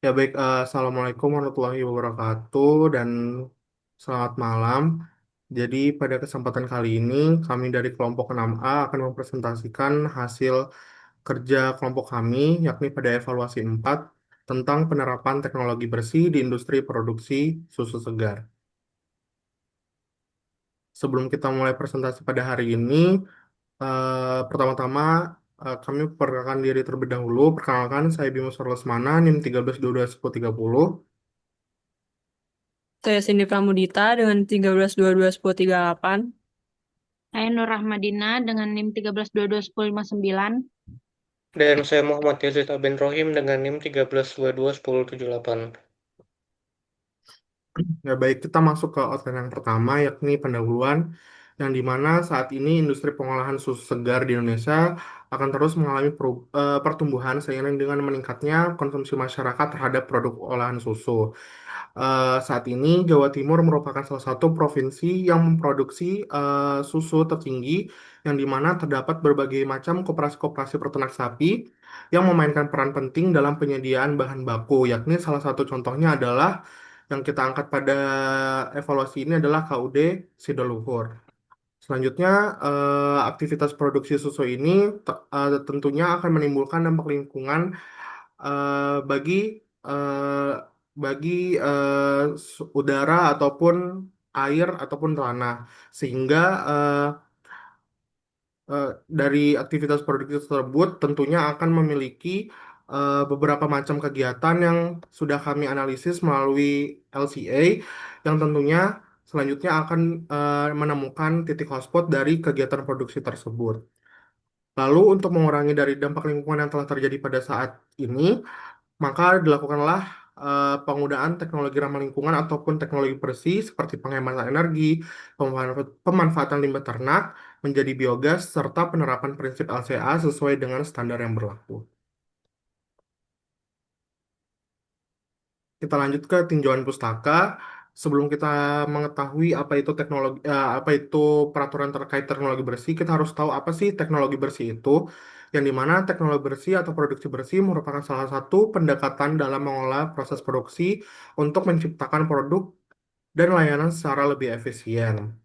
Ya baik, Assalamualaikum warahmatullahi wabarakatuh dan selamat malam. Jadi pada kesempatan kali ini kami dari kelompok 6A akan mempresentasikan hasil kerja kelompok kami yakni pada evaluasi 4 tentang penerapan teknologi bersih di industri produksi susu segar. Sebelum kita mulai presentasi pada hari ini, pertama-tama kami perkenalkan diri terlebih dahulu. Perkenalkan, saya Bimo Lesmana, NIM 13221030. Saya Cindy Pramudita dengan 13221038. Saya Nur Rahmadina dengan NIM 13221059. Dan saya Muhammad Yazid Abin Rohim dengan NIM 13221078. Ya baik, kita masuk ke outline yang pertama, yakni pendahuluan, yang dimana saat ini industri pengolahan susu segar di Indonesia akan terus mengalami pertumbuhan seiring dengan meningkatnya konsumsi masyarakat terhadap produk olahan susu. Saat ini Jawa Timur merupakan salah satu provinsi yang memproduksi susu tertinggi, yang dimana terdapat berbagai macam koperasi-koperasi peternak sapi yang memainkan peran penting dalam penyediaan bahan baku, yakni salah satu contohnya adalah yang kita angkat pada evaluasi ini adalah KUD Sidoluhur. Selanjutnya, aktivitas produksi susu ini tentunya akan menimbulkan dampak lingkungan bagi eh, udara ataupun air ataupun tanah, sehingga eh, dari aktivitas produksi tersebut tentunya akan memiliki beberapa macam kegiatan yang sudah kami analisis melalui LCA, yang tentunya selanjutnya akan menemukan titik hotspot dari kegiatan produksi tersebut. Lalu untuk mengurangi dari dampak lingkungan yang telah terjadi pada saat ini, maka dilakukanlah penggunaan teknologi ramah lingkungan ataupun teknologi bersih seperti penghematan energi, pemanfaatan limbah ternak menjadi biogas, serta penerapan prinsip LCA sesuai dengan standar yang berlaku. Kita lanjut ke tinjauan pustaka. Sebelum kita mengetahui apa itu teknologi, apa itu peraturan terkait teknologi bersih, kita harus tahu apa sih teknologi bersih itu. Yang dimana teknologi bersih atau produksi bersih merupakan salah satu pendekatan dalam mengolah proses produksi untuk menciptakan produk dan layanan secara lebih efisien.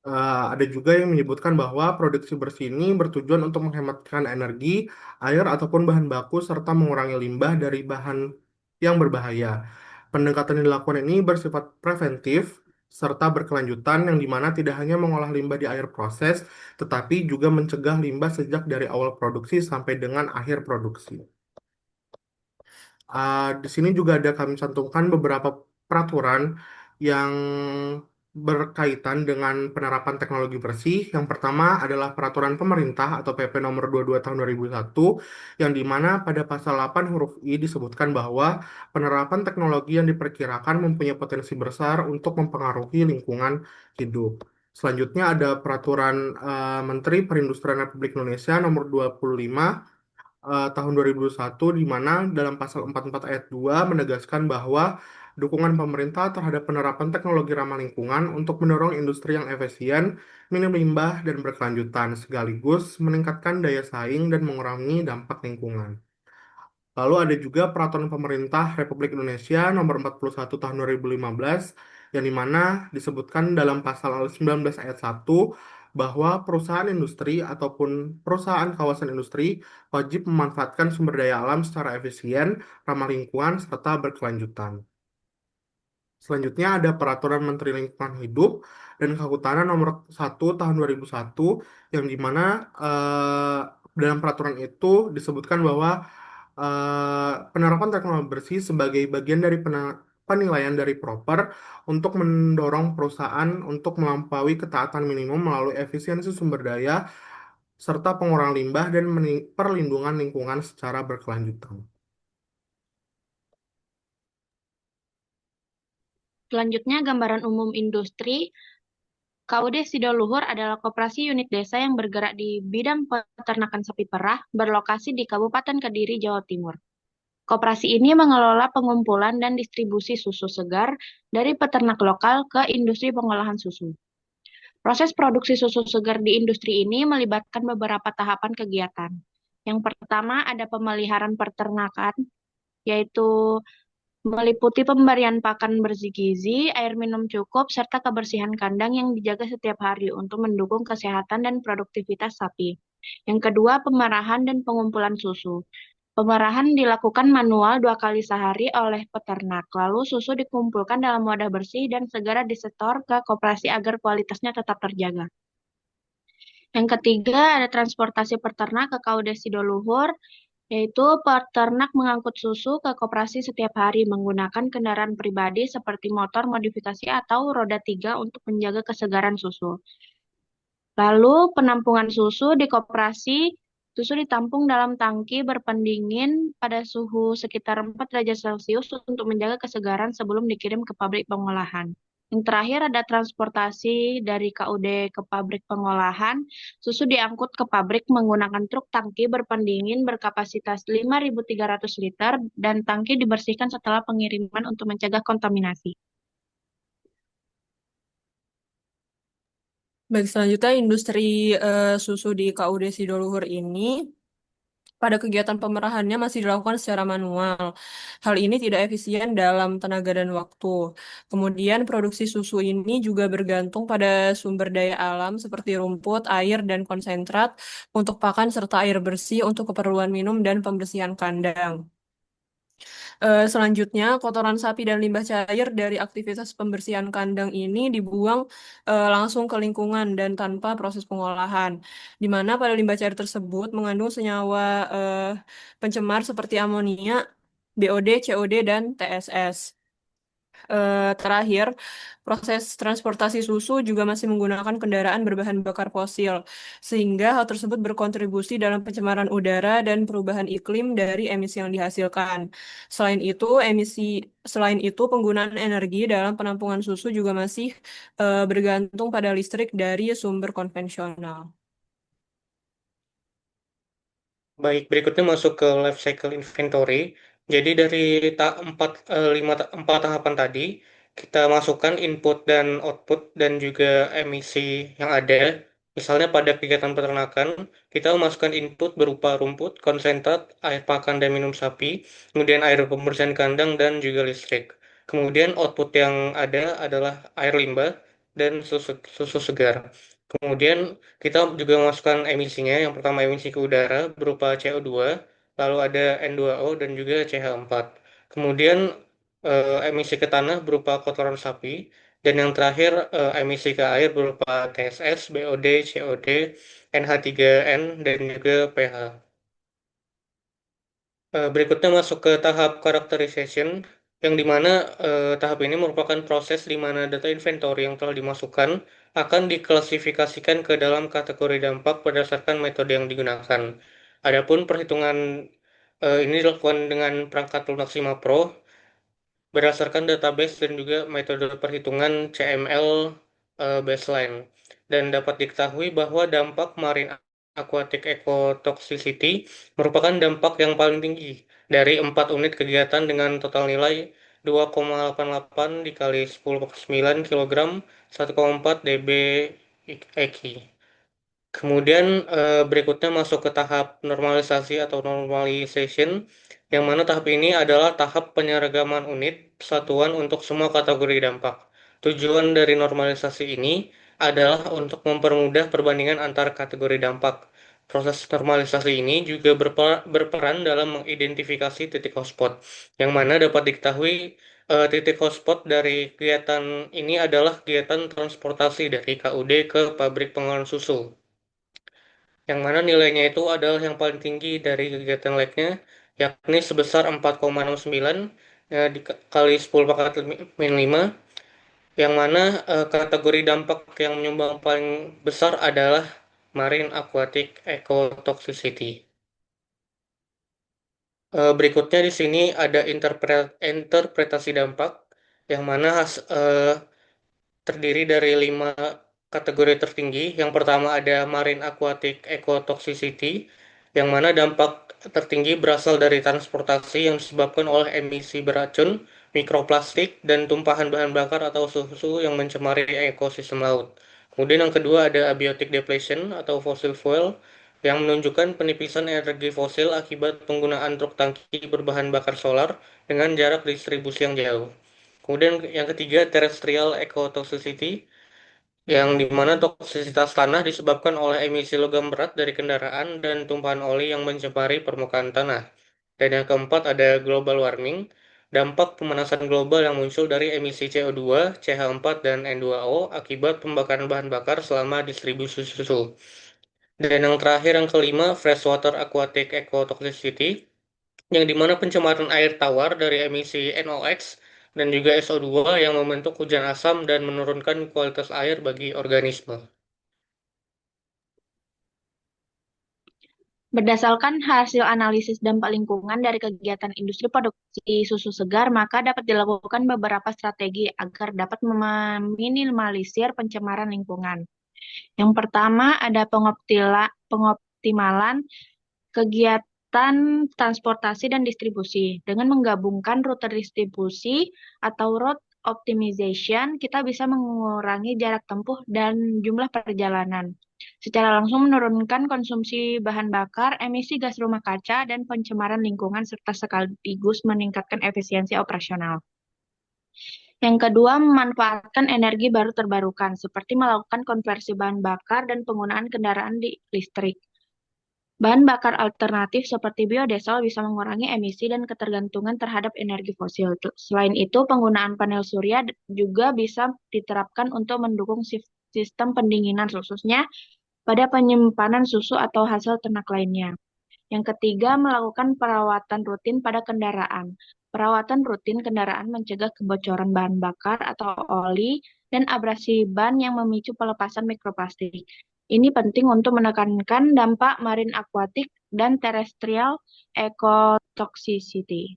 Ada juga yang menyebutkan bahwa produksi bersih ini bertujuan untuk menghematkan energi, air, ataupun bahan baku, serta mengurangi limbah dari bahan yang berbahaya. Pendekatan yang dilakukan ini bersifat preventif serta berkelanjutan, yang dimana tidak hanya mengolah limbah di akhir proses, tetapi juga mencegah limbah sejak dari awal produksi sampai dengan akhir produksi. Di sini juga ada kami cantumkan beberapa peraturan yang berkaitan dengan penerapan teknologi bersih. Yang pertama adalah peraturan pemerintah atau PP nomor 22 tahun 2001, yang dimana pada pasal 8 huruf I disebutkan bahwa penerapan teknologi yang diperkirakan mempunyai potensi besar untuk mempengaruhi lingkungan hidup. Selanjutnya ada peraturan Menteri Perindustrian Republik Indonesia nomor 25 tahun 2001, di mana dalam pasal 44 ayat 2 menegaskan bahwa dukungan pemerintah terhadap penerapan teknologi ramah lingkungan untuk mendorong industri yang efisien, minim limbah, dan berkelanjutan, sekaligus meningkatkan daya saing dan mengurangi dampak lingkungan. Lalu ada juga peraturan pemerintah Republik Indonesia nomor 41 tahun 2015, yang dimana disebutkan dalam pasal 19 ayat 1 bahwa perusahaan industri ataupun perusahaan kawasan industri wajib memanfaatkan sumber daya alam secara efisien, ramah lingkungan, serta berkelanjutan. Selanjutnya ada Peraturan Menteri Lingkungan Hidup dan Kehutanan Nomor 1 Tahun 2001, yang dimana dalam peraturan itu disebutkan bahwa penerapan teknologi bersih sebagai bagian dari penilaian dari proper untuk mendorong perusahaan untuk melampaui ketaatan minimum melalui efisiensi sumber daya serta pengurangan limbah dan perlindungan lingkungan secara berkelanjutan. Selanjutnya, gambaran umum industri. KUD Sidoluhur adalah koperasi unit desa yang bergerak di bidang peternakan sapi perah berlokasi di Kabupaten Kediri, Jawa Timur. Koperasi ini mengelola pengumpulan dan distribusi susu segar dari peternak lokal ke industri pengolahan susu. Proses produksi susu segar di industri ini melibatkan beberapa tahapan kegiatan. Yang pertama ada pemeliharaan peternakan, yaitu meliputi pemberian pakan bergizi, air minum cukup, serta kebersihan kandang yang dijaga setiap hari untuk mendukung kesehatan dan produktivitas sapi. Yang kedua, pemerahan dan pengumpulan susu. Pemerahan dilakukan manual 2 kali sehari oleh peternak, lalu susu dikumpulkan dalam wadah bersih dan segera disetor ke koperasi agar kualitasnya tetap terjaga. Yang ketiga, ada transportasi peternak ke KUD Sidoluhur, yaitu peternak mengangkut susu ke koperasi setiap hari menggunakan kendaraan pribadi seperti motor modifikasi atau roda 3 untuk menjaga kesegaran susu. Lalu penampungan susu di koperasi, susu ditampung dalam tangki berpendingin pada suhu sekitar 4 derajat Celcius untuk menjaga kesegaran sebelum dikirim ke pabrik pengolahan. Yang terakhir ada transportasi dari KUD ke pabrik pengolahan. Susu diangkut ke pabrik menggunakan truk tangki berpendingin berkapasitas 5.300 liter dan tangki dibersihkan setelah pengiriman untuk mencegah kontaminasi. Baik, selanjutnya industri susu di KUD Sidoluhur ini pada kegiatan pemerahannya masih dilakukan secara manual. Hal ini tidak efisien dalam tenaga dan waktu. Kemudian produksi susu ini juga bergantung pada sumber daya alam seperti rumput, air, dan konsentrat untuk pakan serta air bersih untuk keperluan minum dan pembersihan kandang. Selanjutnya, kotoran sapi dan limbah cair dari aktivitas pembersihan kandang ini dibuang langsung ke lingkungan dan tanpa proses pengolahan, di mana pada limbah cair tersebut mengandung senyawa pencemar seperti amonia, BOD, COD, dan TSS. Terakhir, proses transportasi susu juga masih menggunakan kendaraan berbahan bakar fosil, sehingga hal tersebut berkontribusi dalam pencemaran udara dan perubahan iklim dari emisi yang dihasilkan. Selain itu, penggunaan energi dalam penampungan susu juga masih bergantung pada listrik dari sumber konvensional. Baik, berikutnya masuk ke life cycle inventory. Jadi dari empat tahapan tadi, kita masukkan input dan output dan juga emisi yang ada. Misalnya pada kegiatan peternakan, kita memasukkan input berupa rumput, konsentrat, air pakan dan minum sapi, kemudian air pembersihan kandang dan juga listrik. Kemudian output yang ada adalah air limbah dan susu segar. Kemudian kita juga memasukkan emisinya. Yang pertama emisi ke udara berupa CO2, lalu ada N2O dan juga CH4. Kemudian emisi ke tanah berupa kotoran sapi, dan yang terakhir emisi ke air berupa TSS, BOD, COD, NH3N, dan juga pH. Berikutnya masuk ke tahap characterization, yang dimana tahap ini merupakan proses di mana data inventory yang telah dimasukkan akan diklasifikasikan ke dalam kategori dampak berdasarkan metode yang digunakan. Adapun perhitungan ini dilakukan dengan perangkat lunak SIMAPRO berdasarkan database dan juga metode perhitungan CML baseline. Dan dapat diketahui bahwa dampak marine aquatic ecotoxicity merupakan dampak yang paling tinggi dari 4 unit kegiatan dengan total nilai 2,88 dikali 10 ke 9 kg 1,4 dB EKI. Kemudian berikutnya masuk ke tahap normalisasi atau normalization, yang mana tahap ini adalah tahap penyeragaman unit satuan untuk semua kategori dampak. Tujuan dari normalisasi ini adalah untuk mempermudah perbandingan antar kategori dampak. Proses normalisasi ini juga berperan dalam mengidentifikasi titik hotspot, yang mana dapat diketahui titik hotspot dari kegiatan ini adalah kegiatan transportasi dari KUD ke pabrik pengolahan susu, yang mana nilainya itu adalah yang paling tinggi dari kegiatan lab-nya, yakni sebesar 4,69 dikali 10 pangkat min 5, yang mana kategori dampak yang menyumbang paling besar adalah marine aquatic ecotoxicity. Berikutnya di sini ada interpretasi dampak, yang mana terdiri dari 5 kategori tertinggi. Yang pertama ada marine aquatic ecotoxicity, yang mana dampak tertinggi berasal dari transportasi yang disebabkan oleh emisi beracun, mikroplastik, dan tumpahan bahan bakar atau susu yang mencemari ekosistem laut. Kemudian yang kedua ada abiotic depletion atau fossil fuel, yang menunjukkan penipisan energi fosil akibat penggunaan truk tangki berbahan bakar solar dengan jarak distribusi yang jauh. Kemudian yang ketiga, terrestrial ecotoxicity, yang dimana toksisitas tanah disebabkan oleh emisi logam berat dari kendaraan dan tumpahan oli yang mencemari permukaan tanah. Dan yang keempat ada global warming, dampak pemanasan global yang muncul dari emisi CO2, CH4, dan N2O akibat pembakaran bahan bakar selama distribusi susu. Dan yang terakhir yang kelima, freshwater aquatic ecotoxicity, yang dimana pencemaran air tawar dari emisi NOx dan juga SO2 yang membentuk hujan asam dan menurunkan kualitas air bagi organisme. Berdasarkan hasil analisis dampak lingkungan dari kegiatan industri produksi susu segar, maka dapat dilakukan beberapa strategi agar dapat meminimalisir pencemaran lingkungan. Yang pertama ada pengoptimalan kegiatan transportasi dan distribusi. Dengan menggabungkan rute distribusi atau route optimization, kita bisa mengurangi jarak tempuh dan jumlah perjalanan. Secara langsung menurunkan konsumsi bahan bakar, emisi gas rumah kaca, dan pencemaran lingkungan serta sekaligus meningkatkan efisiensi operasional. Yang kedua, memanfaatkan energi baru terbarukan, seperti melakukan konversi bahan bakar dan penggunaan kendaraan di listrik. Bahan bakar alternatif seperti biodiesel bisa mengurangi emisi dan ketergantungan terhadap energi fosil. Selain itu, penggunaan panel surya juga bisa diterapkan untuk mendukung sistem pendinginan, khususnya pada penyimpanan susu atau hasil ternak lainnya. Yang ketiga, melakukan perawatan rutin pada kendaraan. Perawatan rutin kendaraan mencegah kebocoran bahan bakar atau oli dan abrasi ban yang memicu pelepasan mikroplastik. Ini penting untuk menekankan dampak marin akuatik dan terrestrial ecotoxicity.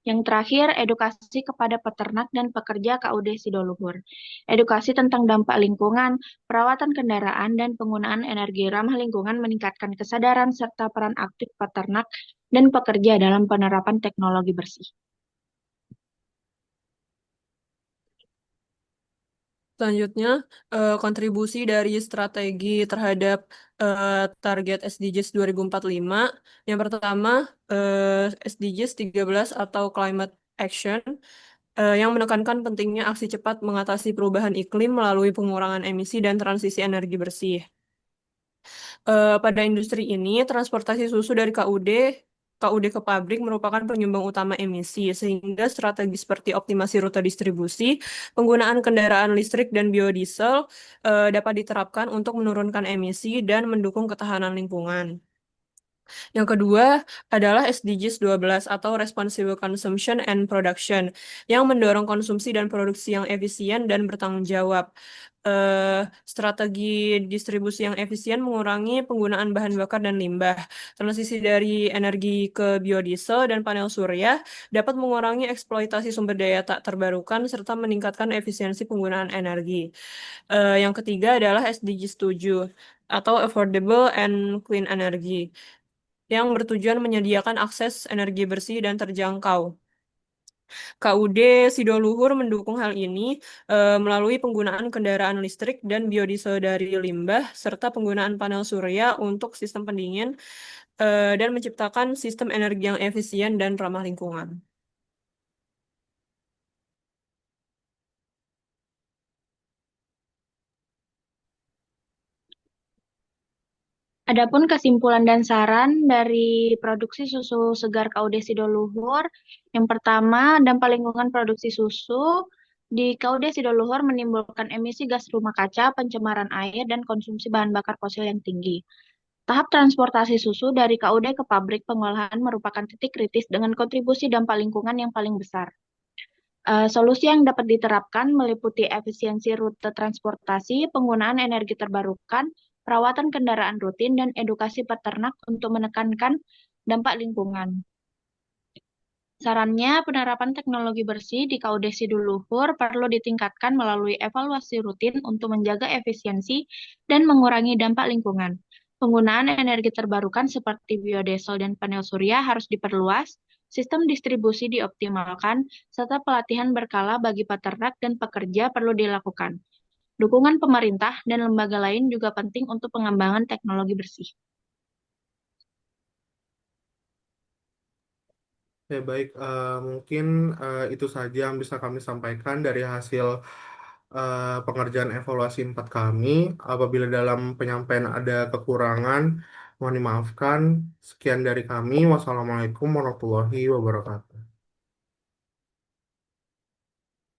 Yang terakhir, edukasi kepada peternak dan pekerja KUD Sidoluhur. Edukasi tentang dampak lingkungan, perawatan kendaraan, dan penggunaan energi ramah lingkungan meningkatkan kesadaran serta peran aktif peternak dan pekerja dalam penerapan teknologi bersih. Selanjutnya, kontribusi dari strategi terhadap target SDGs 2045. Yang pertama, SDGs 13 atau Climate Action, yang menekankan pentingnya aksi cepat mengatasi perubahan iklim melalui pengurangan emisi dan transisi energi bersih. Pada industri ini, transportasi susu dari KUD ke pabrik merupakan penyumbang utama emisi, sehingga strategi seperti optimasi rute distribusi, penggunaan kendaraan listrik dan biodiesel dapat diterapkan untuk menurunkan emisi dan mendukung ketahanan lingkungan. Yang kedua adalah SDGs 12 atau Responsible Consumption and Production yang mendorong konsumsi dan produksi yang efisien dan bertanggung jawab. Strategi distribusi yang efisien mengurangi penggunaan bahan bakar dan limbah. Transisi dari energi ke biodiesel dan panel surya dapat mengurangi eksploitasi sumber daya tak terbarukan serta meningkatkan efisiensi penggunaan energi. Yang ketiga adalah SDGs 7 atau Affordable and Clean Energy yang bertujuan menyediakan akses energi bersih dan terjangkau. KUD Sidoluhur mendukung hal ini melalui penggunaan kendaraan listrik dan biodiesel dari limbah, serta penggunaan panel surya untuk sistem pendingin, dan menciptakan sistem energi yang efisien dan ramah lingkungan. Adapun kesimpulan dan saran dari produksi susu segar KUD Sidoluhur, yang pertama, dampak lingkungan produksi susu di KUD Sidoluhur menimbulkan emisi gas rumah kaca, pencemaran air, dan konsumsi bahan bakar fosil yang tinggi. Tahap transportasi susu dari KUD ke pabrik pengolahan merupakan titik kritis dengan kontribusi dampak lingkungan yang paling besar. Solusi yang dapat diterapkan meliputi efisiensi rute transportasi, penggunaan energi terbarukan, perawatan kendaraan rutin, dan edukasi peternak untuk menekankan dampak lingkungan. Sarannya, penerapan teknologi bersih di KUD Sidoluhur perlu ditingkatkan melalui evaluasi rutin untuk menjaga efisiensi dan mengurangi dampak lingkungan. Penggunaan energi terbarukan seperti biodiesel dan panel surya harus diperluas, sistem distribusi dioptimalkan, serta pelatihan berkala bagi peternak dan pekerja perlu dilakukan. Dukungan pemerintah dan lembaga lain juga penting untuk pengembangan teknologi bersih. Ya baik, mungkin itu saja yang bisa kami sampaikan dari hasil pengerjaan evaluasi 4 kami. Apabila dalam penyampaian ada kekurangan, mohon dimaafkan. Sekian dari kami. Wassalamualaikum warahmatullahi wabarakatuh.